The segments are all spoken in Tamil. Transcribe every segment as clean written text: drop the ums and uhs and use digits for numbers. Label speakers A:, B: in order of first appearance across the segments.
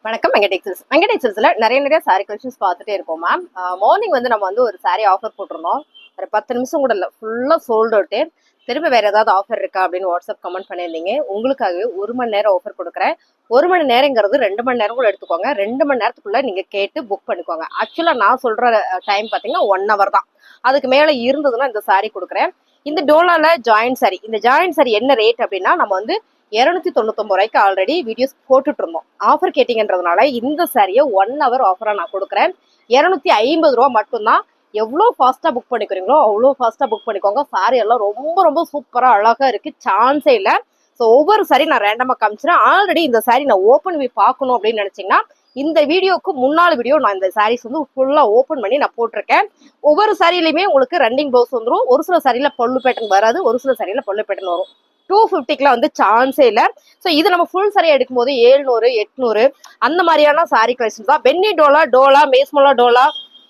A: வணக்கம் வெங்கடேக்ஸல்ஸ்ல நிறைய சாரி கலெக்ஷன்ஸ் பார்த்துட்டே இருக்கோம் மேம். மார்னிங் வந்து நம்ம வந்து ஒரு சாரி ஆஃபர் போட்டிருந்தோம். ஒரு 10 நிமிஷம் கூட இல்லை, ஃபுல்லாக சோல்ட் அவுட்டு. திரும்ப வேற ஏதாவது ஆஃபர் இருக்கா அப்படின்னு வாட்ஸ்அப் கமெண்ட் பண்ணியிருந்தீங்க. உங்களுக்காக 1 மணி நேரம் ஆஃபர் கொடுக்குறேன். 1 மணி நேரங்கிறது 2 மணி நேரம் கூட எடுத்துக்கோங்க. 2 மணி நேரத்துக்குள்ள நீங்க கேட்டு புக் பண்ணிக்கோங்க. ஆக்சுவலா நான் சொல்ற டைம் பார்த்தீங்கன்னா 1 hour தான். அதுக்கு மேல இருந்ததுன்னா இந்த சாரி கொடுக்குறேன். இந்த டோலால ஜாயின் சாரி, இந்த ஜாயின் சாரி என்ன ரேட் அப்படின்னா நம்ம வந்து 299 ரூபாய்க்கு ஆல்ரெடி வீடியோஸ் போட்டுட்டு இருந்தோம். ஆஃபர் கேட்டிங்கன்றதுனால இந்த சாரியை 1 hour ஆஃபரா நான் கொடுக்குறேன். 250 ரூபா மட்டும்தான். எவ்வளோ ஃபாஸ்டா புக் பண்ணிக்கிறீங்களோ அவ்வளோ ஃபாஸ்டா புக் பண்ணிக்கோங்க. சாரி எல்லாம் ரொம்ப ரொம்ப சூப்பரா அழகா இருக்கு, சான்ஸே இல்லை. ஸோ ஒவ்வொரு சாரி நான் ரேண்டமா காமிச்சிடும். ஆல்ரெடி இந்த சாரி நான் ஓப்பன் பண்ணி பார்க்கணும் அப்படின்னு நினைச்சீங்கன்னா இந்த வீடியோக்கு முன்னாள் வீடியோ நான் இந்த சாரீஸ் வந்து ஃபுல்லா ஓப்பன் பண்ணி நான் போட்டிருக்கேன். ஒவ்வொரு சாரிலையுமே உங்களுக்கு ரன்னிங் ப்ளவுஸ் வந்துடும். ஒரு சில சாரியில பல்லு பேட்டர்ன் வராது, ஒரு சில சாரியில பல்லு பேட்டர்ன் வரும். 250 வந்து சான்ஸே இல்லை. ஸோ இது நம்ம ஃபுல் சாரி எடுக்கும் போது 700 800 அந்த மாதிரியான சாரி கலெக்ஷன் தான். பென்னி டோலா மேஸ்மோலா டோலா,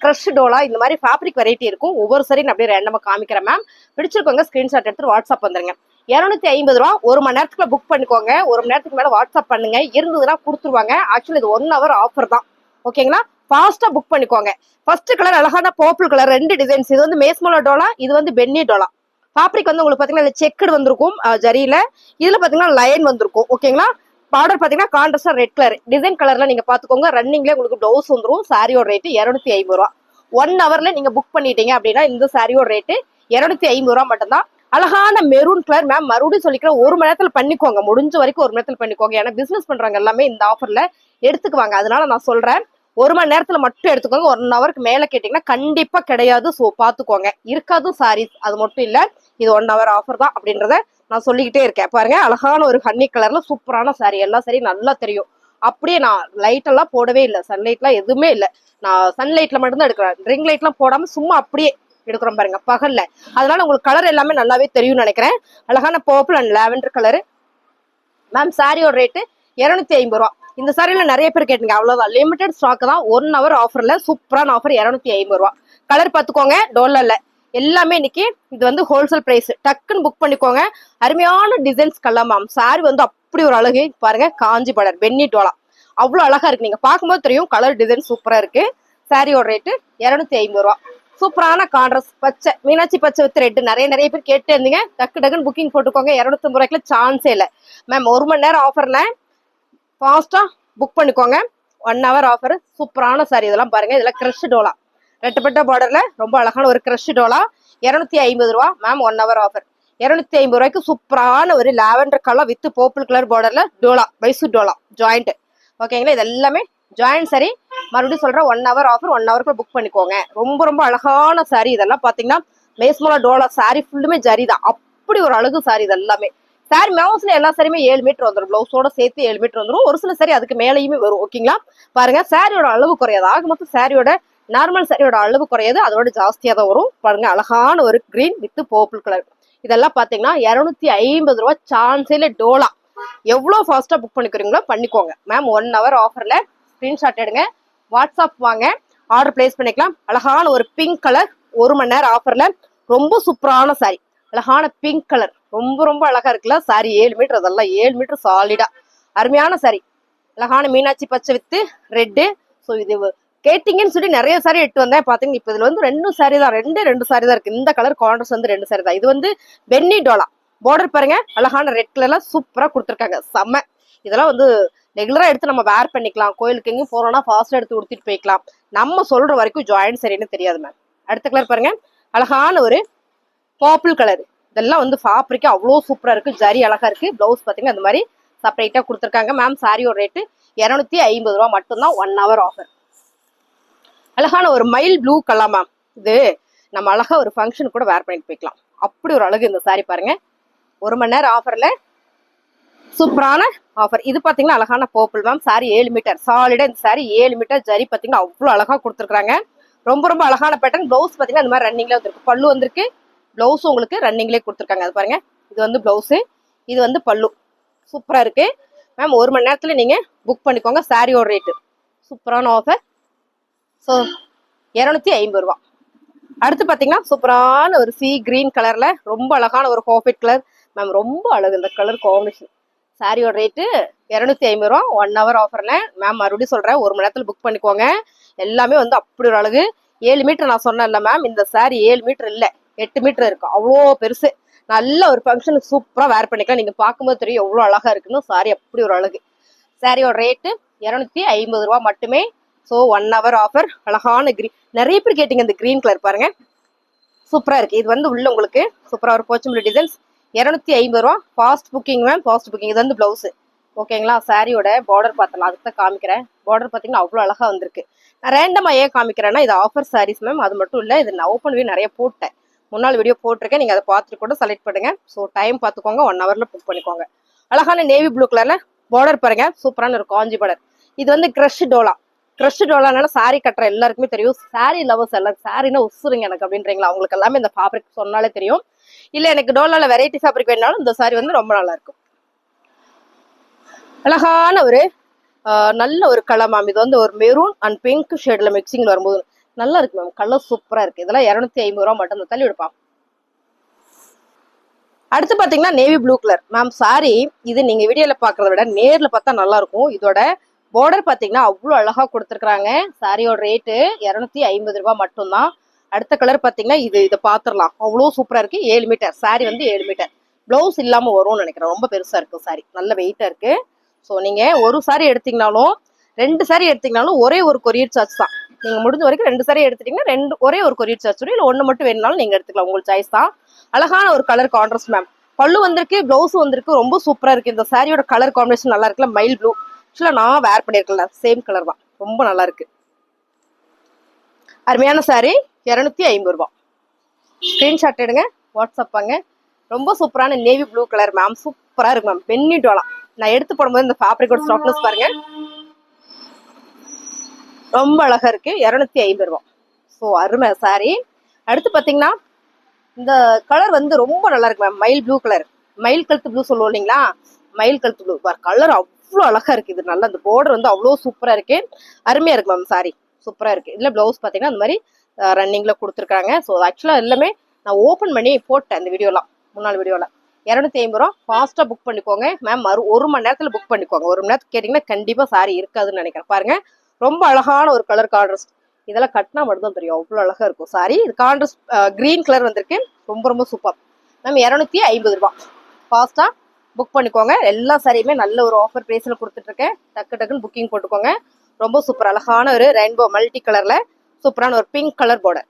A: கிரஷ் டோலா, இந்த மாதிரி ஃபேப்ரிக் வெரைட்டி இருக்கும். ஒவ்வொரு சாரி நான் அப்படியே ரேண்டமா காமிக்கிறேன் மேம். பிடிச்சிருக்கோங்க ஸ்கிரீன்ஷாட் எடுத்து வாட்ஸ்அப் வந்துருங்க. 250 ரூபா 1 மணி நேரத்துக்குள்ள புக் பண்ணிக்கோங்க. 1 மணி நேரத்துக்கு மேல வாட்ஸ்அப் பண்ணுங்க, இருந்ததுன்னா கொடுத்துருவாங்க. ஆக்சுவலி இது 1 hour ஆஃபர் தான். ஓகேங்களா, ஃபாஸ்டா புக் பண்ணிக்கோங்க. ஃபர்ஸ்ட் கலர் அழகான பர்பிள் கலர், 2 டிசைன்ஸ். இது வந்து மேஸ்மோலா டோலா, இது வந்து பென்னி டோலா. ஃபேப்ரிக் வந்து உங்களுக்கு பாத்தீங்கன்னா செக்குடு வந்திருக்கும் ஜரியில. இதுல பாத்தீங்கன்னா லைன் வந்திருக்கும். ஓகேங்களா, பார்டர் பாத்தீங்கன்னா கான்ட்ராஸ்டா ரெட் கலர் டிசைன் கலர்ல நீங்க பாத்துக்கோங்க. ரன்னிங்ல உங்களுக்கு ப்ளவுஸ் வந்துரும். சாரியோட ரேட் 250 ரூபா. 1 hourல நீங்க புக் பண்ணிட்டீங்க அப்படின்னா இந்த சாரியோட ரேட்டு 250 ரூபா மட்டும்தான். அழகான மெரூன் கலர் மேம். மறுபடியும் சொல்லிக்கிறேன், 1 மணி நேரத்துல பண்ணிக்கோங்க. முடிஞ்ச வரைக்கும் 1 மணி நேரத்துல பண்ணிக்கோங்க. ஏன்னா பிசினஸ் பண்றாங்க எல்லாமே இந்த ஆஃபர்ல எடுத்துக்குவாங்க. அதனால நான் சொல்றேன், 1 மணி நேரத்துல மட்டும் எடுத்துக்கோங்க. 1 hourக்கு மேல கேட்டீங்கன்னா கண்டிப்பா கிடையாது. ஸோ பாத்துக்கோங்க, இருக்காது சாரீஸ். அது மட்டும் இல்ல, இது 1 hour ஆஃபர் தான் அப்படின்றத நான் சொல்லிக்கிட்டே இருக்கேன். பாருங்க, அழகான ஒரு ஹன்னி கலர்ல சூப்பரான சாரி. எல்லா சாரி நல்லா தெரியும். அப்படியே நான் லைட் எல்லாம் போடவே இல்லை, சன்லைட் எல்லாம் எதுவுமே இல்லை. நான் சன்லைட்ல மட்டும்தான் எடுக்கிறேன். ரிங் லைட் எல்லாம் போடாம சும்மா அப்படியே எடுக்கிறோம் பாருங்க பகல்ல. அதனால உங்களுக்கு கலர் எல்லாமே நல்லாவே தெரியும்னு நினைக்கிறேன். அழகான purple and lavender colour ma'am. சாரியோட ரேட்டு 250 ரூபா. இந்த சாரியில நிறைய பேர் கேட்டீங்க, அவ்வளவுதான். லிமிடெட் ஸ்டாக் தான். 1 hour ஆஃபர்ல சூப்பரான ஆஃபர் 250 ரூபா. கலர் பாத்துக்கோங்க, டோல்ல எல்லாமே இன்னைக்கு இது வந்து ஹோல்சேல் பிரைஸ். டக்குன்னு புக் பண்ணிக்கோங்க. அருமையான டிசைன்ஸ் கலர் மேம். சாரி வந்து அப்படி ஒரு அழகு பாருங்க. காஞ்சி பார்டர் பென்னி டோலா அவ்வளவு அழகா இருக்கு. நீங்க பார்க்கும்போது தெரியும் கலர் டிசைன் சூப்பரா இருக்கு. சாரியோட ரேட்டு 250 ரூபா. சூப்பரான கான்ட்ராஸ்ட் பச்சை, மீனாட்சி பச்சை வித் ரெட். நிறைய பேர் கேட்டு இருந்தீங்க. டக்குன்னு புக்கிங் போட்டுக்கோங்க. 250 ரூபாய்க்குல சான்ஸே இல்லை மேம். 1 மணி நேரம் ஆஃபர்ல ஃபாஸ்டா புக் பண்ணிக்கோங்க. 1 hour ஆஃபர். சூப்பரான சாரி இதெல்லாம் பாருங்க. இதெல்லாம் கிரஷ் டோலா, ரெட்டப்பட்ட பார்டர்ல ரொம்ப அழகான ஒரு கிரஷ் டோலா. 250 ரூபா மேம். 1 hour offer. 250 ரூபாய்க்கு சூப்பரான ஒரு lavender colour with purple colour பார்டர்ல டோலா, மைசூர் டோலா ஜாயிண்ட். ஓகேங்களா, இது எல்லாமே ஜாயிண்ட் சாரி. மறுபடியும் சொல்றேன், 1 hour ஆஃபர். 1 hourக்குள்ள புக் பண்ணிக்கோங்க. ரொம்ப அழகான சாரி. இதெல்லாம் பாத்தீங்கன்னா மேஸ்மோலா டோலா சாரி ஃபுல்லுமே ஜரி தான். அப்படி ஒரு அழகு சாரி இது எல்லாமே. சாரி மவுஸ்ல எல்லா சாரியுமே 7 மீட்டர் வந்துடும். பிளவுஸோட சேர்த்து 7 மீட்டர் வந்துடும். ஒரு சில சாரி அதுக்கு மேலேயுமே வரும். ஓகேங்களா, பாருங்க சாரியோட அளவு குறையாது. ஆக மொத்தம் சாரியோட நார்மல் சாரியோட அளவு குறையாது, அதோட ஜாஸ்தியா தான் வரும். பாருங்க, அழகான ஒரு கிரீன் வித் பர்பிள் கலர். இதெல்லாம் பாத்தீங்கன்னா 250 ரூபா. சான்ஸில டோலா. எவ்வளவு ஃபாஸ்டா புக் பண்ணிக்கிறீங்களோ பண்ணிக்கோங்க மேம். 1 hour ஆஃபர்ல ஸ்கிரீன்ஷாட் எடுங்க, வாட்ஸ்அப் வாங்க, ஆர்டர் பிளேஸ் பண்ணிக்கலாம். அழகான ஒரு பிங்க் கலர் 1 மணி நேரம் ஆஃபர்ல ரொம்ப சூப்பரான சாரி. அழகான பிங்க் கலர் ரொம்ப அழகா இருக்குல்ல. சாரி 7 மீட்டர், அதெல்லாம் 7 மீட்டர் சாலிடா அருமையான சாரி. அழகான மீனாட்சி பச்சை வித்து ரெட்டு. ஸோ இது கேட்டிங்கன்னு சொல்லி நிறைய சாரி எடுத்து வந்தேன். பாத்தீங்கன்னா இப்ப இதுல வந்து 2 சாரி தான், ரெண்டு சாரி தான் இருக்கு. இந்த கலர் கான்ட்ராஸ்ட் வந்து 2 சாரி தான். இது வந்து பென்னி டோலா. பார்டர் பாருங்க, அழகான ரெட் கலர்ல சூப்பரா கொடுத்துருக்காங்க. செம்ம. இதெல்லாம் வந்து ரெகுலரா எடுத்து நம்ம வேர் பண்ணிக்கலாம். கோயிலுக்கு எங்கேயும் போறோம்னா ஃபாஸ்டா எடுத்து உடுத்திட்டு போய்க்கலாம். நம்ம சொல்ற வரைக்கும் ஜாயிண்ட் சரின்னு தெரியாது மேம். அடுத்த கலர் பாருங்க, அழகான ஒரு பர்பிள் கலர். இதெல்லாம் வந்து ஃபேப்ரிக் அவ்வளோ சூப்பரா இருக்கு. ஜரி அழகா இருக்கு. பிளவுஸ் பாத்தீங்கன்னா அந்த மாதிரி செப்பரேட்டா கொடுத்துருக்காங்க மேம். சாரியோட ரேட்டு 250 ரூபா மட்டும்தான். 1 hour ஆஃபர். அழகான ஒரு மைல் ப்ளூ கலர் மேம். இது நம்ம அழகா ஒரு ஃபங்க்ஷன் கூட வேர் பண்ணிட்டு போய்க்கலாம். அப்படி ஒரு அழகு இந்த சாரி பாருங்க. 1 மணி நேரம் ஆஃபர்ல சூப்பரான ஆஃபர். இது பாத்தீங்கன்னா அழகான பர்பிள் மேம். சாரி 7 மீட்டர் சாலிடா. இந்த சாரி 7 மீட்டர் ஜரி பாத்தீங்கன்னா அவ்வளவு அழகா கொடுத்துருக்காங்க. ரொம்ப அழகான பேட்டர்ன். பிளவுஸ் பாத்தீங்கன்னா இந்த மாதிரி ரன்னிங்ல வந்திருக்கு. பல்லு வந்திருக்கு. பிளவுஸ் உங்களுக்கு ரன்னிங்லேயே கொடுத்துருக்காங்க. அது பாருங்க, இது வந்து பிளவுஸ், இது வந்து பல்லு. சூப்பரா இருக்கு மேம். 1 மணி நேரத்துல நீங்க புக் பண்ணிக்கோங்க. சாரியோட ரேட்டு சூப்பரான ஆஃபர். ஸோ 250 ரூபா. அடுத்து பாத்தீங்கன்னா சூப்பரான ஒரு சி கிரீன் கலர்ல ரொம்ப அழகான ஒரு காஃபி கலர் மேம். ரொம்ப அழகு இந்த கலர் காம்பினேஷன். சாரியோட ரேட்டு 250 ரூபா. 1 ஹவர் ஆஃபர்ல மேம் மறுபடியும் சொல்றேன், 1 மணி நேரத்துல புக் பண்ணிக்கோங்க. எல்லாமே வந்து அப்படி ஒரு அழகு. 7 மீட்டர் நான் சொன்னேன்ல மேம், இந்த சாரி 7 மீட்டர் இல்ல 8 மீட்டர் இருக்கு, அவ்வளோ பெருசு. நல்ல ஒரு ஃபங்க்ஷனுக்கு சூப்பரா வேர் பண்ணிக்கலாம். நீங்க பார்க்கும்போது தெரியும் எவ்வளவு அழகா இருக்குன்னு. சாரி அப்படி ஒரு அழகு. சாரியோட ரேட்டு 250 ரூபா மட்டுமே. So 1 hour offer. அழகான கிரீன், நிறைய பேர் கேட்டீங்க இந்த கிரீன் கலர் பாருங்க, சூப்பரா இருக்கு. இது வந்து உள்ள உங்களுக்கு சூப்பரா ஒரு போச்சம்பள்ளி டிசைன்ஸ். 250 ரூபா. Fast booking ma'am, fast booking. இது வந்து பிளவுஸ். ஓகேங்களா? சாரியோட பார்டர் பார்த்தலாம், அதுக்கு தான் காமிக்கிறேன். பார்டர் பார்த்தீங்கன்னா அவ்வளோ அழகா வந்திருக்கு. நான் ரேண்டமா ஏன் காமிக்கிறேன்னா, இது ஆஃபர் சாரீஸ் மேம். அது மட்டும் இல்லை, இது நான் ஓப்பன் வீடியோ நிறைய போட்டேன், முன்னாள் வீடியோ போட்டிருக்கேன். நீங்க அதை பார்த்துட்டு கூட செலக்ட் பண்ணுங்க. ஸோ டைம் பார்த்துக்கோங்க, 1 ஹவர்ல புக் பண்ணிக்கோங்க. அழகான நேவி ப்ளூ கலர்ல பார்டர் பாருங்க, சூப்பரான ஒரு காஞ்சி பார்டர். இது வந்து கிரஷ் டோலா. கிரஷ் டோலானால சாரி கட்டுற எல்லாருக்குமே தெரியும். சாரி லவர்ஸ் எல்லாம் சாரினா உசுருங்க எனக்கு அப்படின்றீங்களா, அவங்களுக்கு எல்லாமே இந்த ஃபேப்ரிக் சொன்னாலே தெரியும். இல்ல எனக்கு டோலால வெரைட்டி ஃபேப்ரிக் வேணாலும் இந்த சாரி வந்து ரொம்ப நல்லா இருக்கும். அழகான ஒரு நல்ல ஒரு கலர் மேம். இது வந்து ஒரு மெரூன் அண்ட் பிங்க் ஷேட்ல மிக்சிங்ல வரும்போது நல்லா இருக்கு மேம். கலர் சூப்பரா இருக்கு. இதெல்லாம் 250 ரூபா மட்டும். தள்ளி விடுப்பா. அடுத்து பாத்தீங்கன்னா navy blue colour ma'am sorry. இது நீங்க வீடியோல பாக்குறத விட நேர்ல பார்த்தா நல்லா இருக்கும். இதோட பார்டர் பாத்தீங்கன்னா அவ்வளவு அழகா கொடுத்துருக்காங்க. சாரியோட ரேட்டு 250 ரூபாய் மட்டும்தான். அடுத்த கலர் பாத்தீங்கன்னா இதை பாத்துரலாம், அவ்வளவு சூப்பரா இருக்கு. 7 மீட்டர் சாரி வந்து 7 மீட்டர். பிளவுஸ் இல்லாம வரும்னு நினைக்கிறேன். ரொம்ப பெருசா இருக்கு சாரி, நல்ல வெயிட்டா இருக்கு. ஸோ நீங்க ஒரு சாரி எடுத்தீங்கனாலும் 2 சாரி எடுத்தீங்கனாலும் ஒரே ஒரு கொரியர் சார்ஜ் தான். நீங்க முடிஞ்ச வரைக்கும் 2 சாரி எடுத்துட்டீங்கன்னா ஒரே ஒரு கொரியர் சார்ஜ் வரும். இல்லை 1 மட்டும் வேணும்னாலும் நீங்க எடுத்துக்கலாம், உங்களுக்கு சாய்ஸ் தான். அழகான ஒரு கலர் கான்ட்ராஸ்ட் மேம். பல்லு வந்திருக்கு, பிளவுஸ் வந்திருக்கு, ரொம்ப சூப்பரா இருக்கு. இந்த சாரியோட கலர் காம்பினேஷன் நல்லா இருக்குல்ல, மைல் ப்ளூ. ஆக்சுவலா நான் வேர் பண்ணிருக்கல, சேம் கலர் தான், ரொம்ப நல்லா இருக்கு. அருமையான சாரி, 250 ரூபாய். ஸ்கிரீன்ஷாட் எடுங்க, வாட்ஸ்அப் பாங்க. ரொம்ப சூப்பரான நேவி ப்ளூ கலர் மேம், சூப்பரா இருக்கு மேம். பென்னிட்டு வரலாம். நான் எடுத்து போடும்போது இந்த ஃபேப்ரிக்கோட ஸ்டாக்னஸ் பாருங்க, ரொம்ப அழகா இருக்கு. 250 ரூபாய். ஸோ அருமை சாரி. அடுத்து பாத்தீங்கன்னா இந்த கலர் வந்து ரொம்ப நல்லா இருக்கு மேம். மயில் ப்ளூ கலர், மயில் கழுத்து ப்ளூ சொல்லுவோம் இல்லைங்களா, மயில் கழுத்து ப்ளூ கலர் அவ்வளோ அழகா இருக்கு. இது நல்லா, இந்த பார்டர் வந்து அவ்வளோ சூப்பரா இருக்கு, அருமையா இருக்கு மேம். சாரி சூப்பரா இருக்கு. இதுல பிளவுஸ் பாத்தீங்கன்னா அந்த மாதிரி ரன்னிங்ல கொடுத்துருக்காங்க. ஸோ ஆக்சுவலா எல்லாமே நான் ஓப்பன் பண்ணி போட்டேன் இந்த வீடியோலாம், முன்னாள் வீடியோல. 250 ரூபா. ஃபாஸ்டா புக் பண்ணிக்கோங்க மேம். 1 மணி நேரத்துல புக் பண்ணிக்கோங்க. 1 மணி நேரத்துக்கு கேட்டீங்கன்னா கண்டிப்பா சாரி இருக்காதுன்னு நினைக்கிறேன். பாருங்க, ரொம்ப அழகான ஒரு கலர் கான்ட்ராஸ்ட். இதெல்லாம் கட்டினா மட்டும் தான் தெரியும், அவ்வளோ அழகா இருக்கும் சாரி. இது கான்ட்ராஸ்ட் கிரீன் கலர் வந்திருக்கு, ரொம்ப ரொம்ப சூப்பர் மேம். 250 ரூபாய். ஃபாஸ்டா புக் பண்ணிக்கோங்க. எல்லா சாரியுமே நல்ல ஒரு ஆஃபர் பிரைஸ்ல கொடுத்துட்டு இருக்கேன். டக்கு டக்குன்னு புக்கிங் போட்டுக்கோங்க. ரொம்ப சூப்பர் அழகான ஒரு ரெயின்போ மல்டி கலர்ல சூப்பரான ஒரு pink colour border,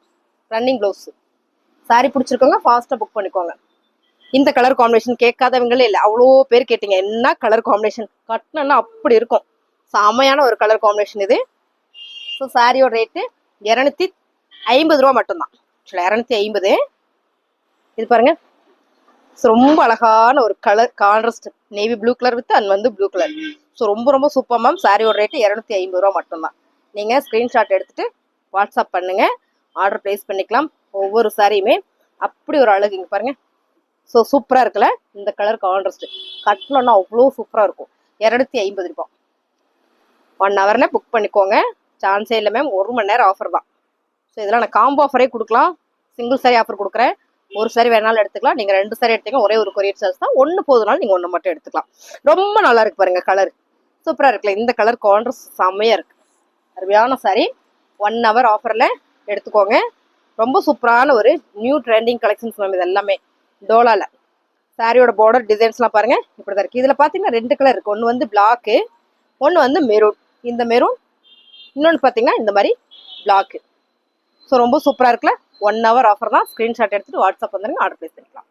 A: running blouse. Sari பிடிச்சிருக்கோங்க, ஃபாஸ்டா புக் பண்ணிக்கோங்க. இந்த கலர் காம்பினேஷன் கேட்காதவங்களே இல்லை, அவ்வளோ பேர் கேட்டீங்க. என்ன கலர் காம்பினேஷன், கட்டினா அப்படி இருக்கும். செமையான ஒரு கலர் காம்பினேஷன் இது. ஸோ சாரியோட ரேட்டு 250 ரூபா மட்டும்தான். 250. இது பாருங்க, ரொம்ப அழகான ஒரு colour contrast, navy blue colour with and வந்து ப்ளூ கலர். ஸோ ரொம்ப ரொம்ப சூப்பர் மேம். சாரியோட ரேட்டு 250 ரூபா மட்டும்தான். நீங்க ஸ்கிரீன்ஷாட் எடுத்துட்டு வாட்ஸ்அப் பண்ணுங்க, ஆர்டர் பிளேஸ் பண்ணிக்கலாம். ஒவ்வொரு சாரியுமே அப்படி ஒரு அழகு. இங்க பாருங்க, ஸோ சூப்பரா இருக்குல்ல. இந்த கலர் கான்ட்ராஸ்ட் கட்டணும்னா அவ்வளோ சூப்பரா இருக்கும். 250 ரூபாய். 1 ஹவர்ல புக் பண்ணிக்கோங்க. சான்ஸே இல்லை மேம். 1 மணி நேரம் ஆஃபர் தான். ஸோ இதெல்லாம் நான் காம்போ ஆஃபரே கொடுக்கலாம். சிங்கிள் சாரி ஆஃபர் கொடுக்குறேன். ஒரு சாரி வேணாலும் எடுத்துக்கலாம். நீங்க 2 சாரி எடுத்தீங்கன்னா ஒரே ஒரு கொரியர் சார்ஜ் தான். 1 போதுனாலும் நீங்க 1 மட்டும் எடுத்துக்கலாம். ரொம்ப நல்லா இருக்கு பாருங்க, கலர் சூப்பரா இருக்குல்ல. இந்த கலர் கான்ட்ராஸ்ட் செம்மையா இருக்கு, அருமையான சாரி. 1 ஹவர் ஆஃபர்ல எடுத்துக்கோங்க. ரொம்ப சூப்பரான ஒரு நியூ ட்ரெண்டிங் கலெக்ஷன்ஸ் மேம். இது எல்லாமே டோலால. சாரியோட பார்டர் டிசைன்ஸ்லாம் பாருங்க, இப்படிதான் இருக்கு. இதுல பாத்தீங்கன்னா 2 கலர் இருக்கு. ஒன்னு வந்து பிளாக்கு, ஒன்னு வந்து மெரூன். இந்த மெரூன், இன்னொன்னு பாத்தீங்கன்னா இந்த மாதிரி பிளாக்கு. ஸோ ரொம்ப சூப்பரா இருக்குல்ல. 1 ஹவர் ஆஃபர் தான். ஸ்கிரீன்ஷாட் எடுத்துட்டு வாட்ஸ்அப் வந்துருங்க, ஆர்டர் பிளேஸ் பண்ணிக்கலாம்.